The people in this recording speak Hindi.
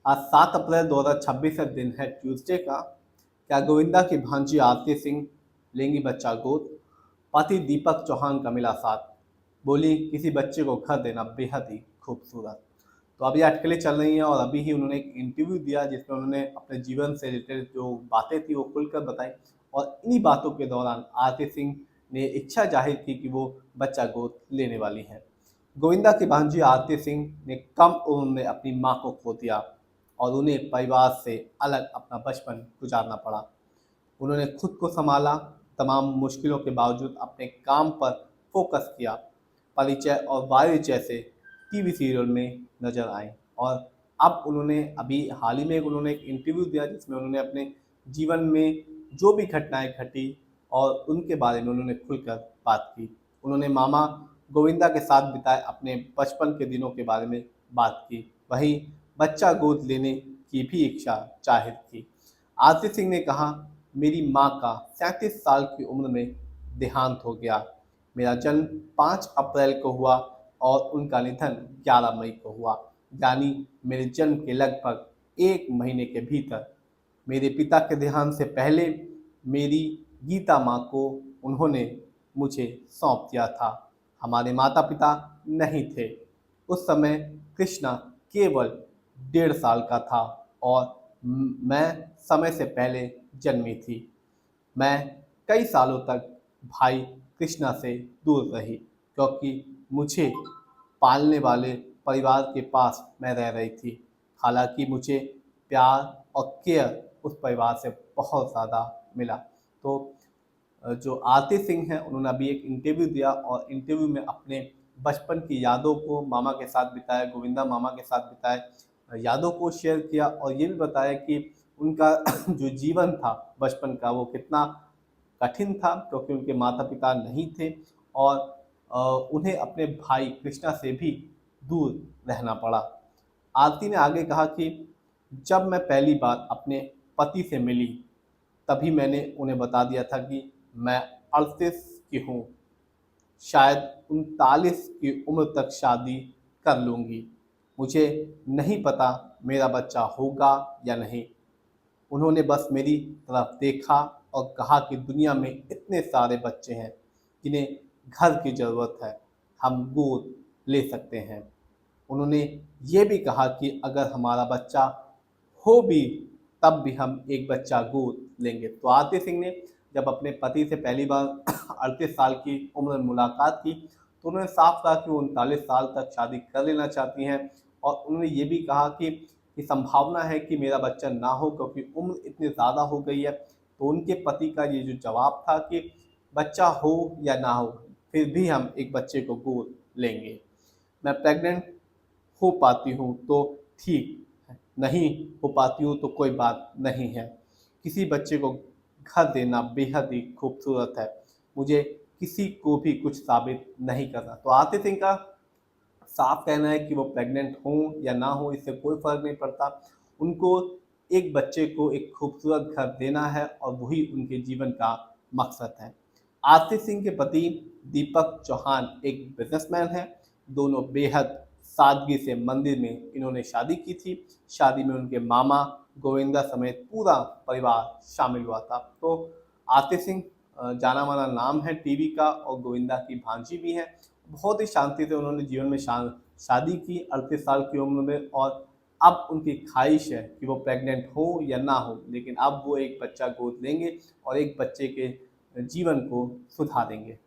आज 7 अप्रैल 2026 का दिन है ट्यूसडे का। क्या गोविंदा की भांजी आरती सिंह लेंगी बच्चा गोद? पति दीपक चौहान का मिला साथ। बोली किसी बच्चे को घर देना बेहद ही खूबसूरत। तो अभी अटकलें चल रही हैं और अभी ही उन्होंने एक इंटरव्यू दिया जिसमें उन्होंने अपने जीवन से रिलेटेड जो बातें थी वो खुलकर बताई। और इन्हीं बातों के दौरान आरती सिंह ने इच्छा जाहिर की कि वो बच्चा गोद लेने वाली हैं। गोविंदा की भांजी आरती सिंह ने कम उम्र में अपनी मां को खो दिया और उन्हें परिवार से अलग अपना बचपन गुजारना पड़ा। उन्होंने खुद को संभाला, तमाम मुश्किलों के बावजूद अपने काम पर फोकस किया। परिचय और वारिस जैसे टीवी सीरियल में नजर आए और अब उन्होंने अभी हाल ही में उन्होंने एक इंटरव्यू दिया जिसमें उन्होंने अपने जीवन में जो भी घटनाएं घटी और उनके बारे में उन्होंने खुलकर बात की। उन्होंने मामा गोविंदा के साथ बिताए अपने बचपन के दिनों के बारे में बात की। वहीं बच्चा गोद लेने की भी इच्छा जाहिर की। आरती सिंह ने कहा, मेरी मां का 37 साल की उम्र में देहांत हो गया। मेरा जन्म 5 अप्रैल को हुआ और उनका निधन 11 मई को हुआ, यानी मेरे जन्म के लगभग 1 महीने के भीतर। मेरे पिता के देहांत से पहले मेरी गीता माँ को उन्होंने मुझे सौंप दिया था। हमारे माता पिता नहीं थे। उस समय कृष्णा केवल 1.5 साल का था और मैं समय से पहले जन्मी थी। मैं कई सालों तक भाई कृष्णा से दूर रही क्योंकि मुझे पालने वाले परिवार के पास मैं रह रही थी। हालांकि मुझे प्यार और केयर उस परिवार से बहुत ज़्यादा मिला। तो जो आरती सिंह हैं उन्होंने अभी एक इंटरव्यू दिया और इंटरव्यू में अपने बचपन की यादों को मामा के साथ बिताया, गोविंदा मामा के साथ बिताए यादों को शेयर किया और ये भी बताया कि उनका जो जीवन था बचपन का वो कितना कठिन था क्योंकि उनके माता पिता नहीं थे और उन्हें अपने भाई कृष्णा से भी दूर रहना पड़ा। आरती ने आगे कहा कि जब मैं पहली बार अपने पति से मिली तभी मैंने उन्हें बता दिया था कि मैं 38 की हूँ, शायद 39 की उम्र तक शादी कर लूँगी। मुझे नहीं पता मेरा बच्चा होगा या नहीं। उन्होंने बस मेरी तरफ देखा और कहा कि दुनिया में इतने सारे बच्चे हैं जिन्हें घर की ज़रूरत है, हम गोद ले सकते हैं। उन्होंने ये भी कहा कि अगर हमारा बच्चा हो भी तब भी हम एक बच्चा गोद लेंगे। तो आरती सिंह ने जब अपने पति से पहली बार 38 साल की उम्र में मुलाकात की तो उन्होंने साफ कहा कि वो 39 साल तक शादी कर लेना चाहती हैं और उन्होंने ये भी कहा कि संभावना है कि मेरा बच्चा ना हो क्योंकि उम्र इतनी ज़्यादा हो गई है। तो उनके पति का ये जो जवाब था कि बच्चा हो या ना हो फिर भी हम एक बच्चे को गोद लेंगे। मैं प्रेग्नेंट हो पाती हूँ तो ठीक है, नहीं हो पाती हूँ तो कोई बात नहीं है। किसी बच्चे को घर देना बेहद ही खूबसूरत है। मुझे किसी को भी कुछ साबित नहीं करना। तो आरती सिंह का साफ कहना है कि वो प्रेग्नेंट हों या ना हो इससे कोई फ़र्क नहीं पड़ता। उनको एक बच्चे को एक खूबसूरत घर देना है और वही उनके जीवन का मकसद है। आरती सिंह के पति दीपक चौहान एक बिजनेसमैन हैं। दोनों बेहद सादगी से मंदिर में इन्होंने शादी की थी। शादी में उनके मामा गोविंदा समेत पूरा परिवार शामिल हुआ था। तो आरती सिंह जाना माना नाम है टीवी का और गोविंदा की भांजी भी हैं। बहुत ही शांति से उन्होंने जीवन में शादी की 38 साल की उम्र में और अब उनकी ख्वाहिश है कि वो प्रेग्नेंट हो या ना हो लेकिन अब वो एक बच्चा गोद लेंगे और एक बच्चे के जीवन को सुधारेंगे।